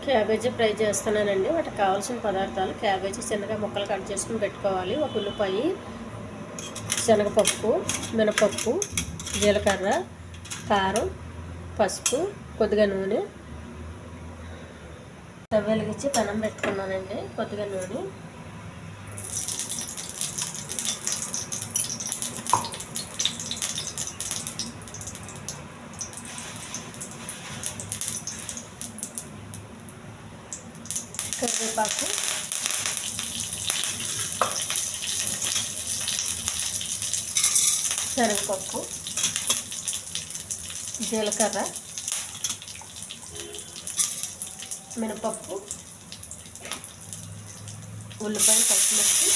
Cabbage fry చేస్తున్నానండి. వాటికి కావాల్సిన పదార్థాలు: క్యాబేజీ చిన్నగా ముక్కలు కట్ చేసుకుని పెట్టుకోవాలి, ఒక ఉల్లిపాయ, శనగపప్పు, మినపప్పు, జీలకర్ర, కారం, పసుపు, కొద్దిగా నూనె. స్టవ్ వెలిగించి పెనం పెట్టుకున్నానండి. కొద్దిగా నూనె, కరివేపాకు, శనగపప్పు, జీలకర్ర, మినపప్పు, ఉల్లిపాయలు, పచ్చిమిర్చి,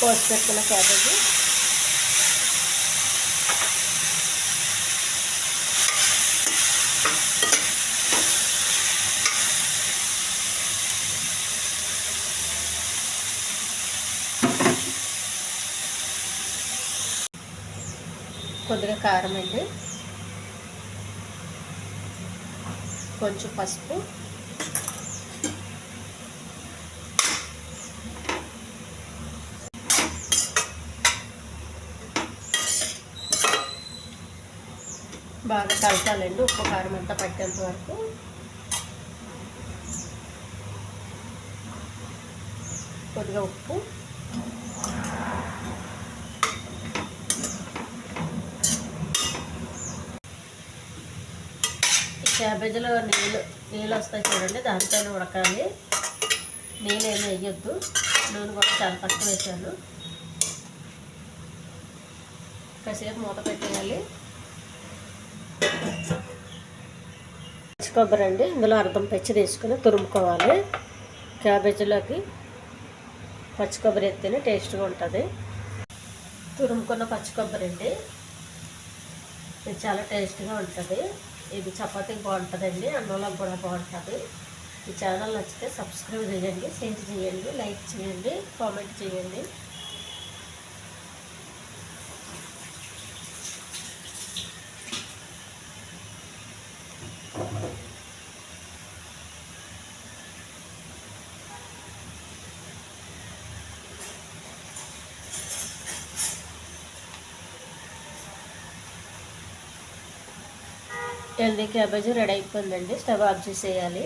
కోసి పెట్టుకున్న క్యాబేజీ, కొద్దిగా కారం అండి, కొంచెం పసుపు, బాగా కలపాలండి. ఉప్పు కారం అంతా పట్టేంత వరకు. కొద్దిగా ఉప్పు, క్యాబేజీలో నీళ్ళు వస్తాయి చూడండి, దాంతోనే ఉడకాలి. నీళ్ళు ఏమి వేయొద్దు. నూనె కూడా చాలా తక్కువ వేసాను. కాసేపు మూత పెట్టేయాలి. పచ్చి కొబ్బరి అండి, ఇందులో అర్థం పెచ్చి తీసుకుని తురుముకోవాలి. క్యాబేజీలోకి పచ్చి కొబ్బరి ఎత్తేనే టేస్ట్గా ఉంటుంది. తురుముకున్న పచ్చి కొబ్బరి అండి, ఇది చాలా టేస్ట్గా ఉంటుంది. ఇది చపాతీకి బాగుంటుందండి, అన్నంలోకి కూడా బాగుంటుంది. ఈ ఛానల్ నచ్చితే సబ్స్క్రైబ్ చేయండి, షేర్ చేయండి, లైక్ చేయండి, కామెంట్ చేయండి. హెల్దీ క్యాబేజీ రెడీ అయిపోయిందండి. స్టవ్ ఆఫ్ చేసేయాలి.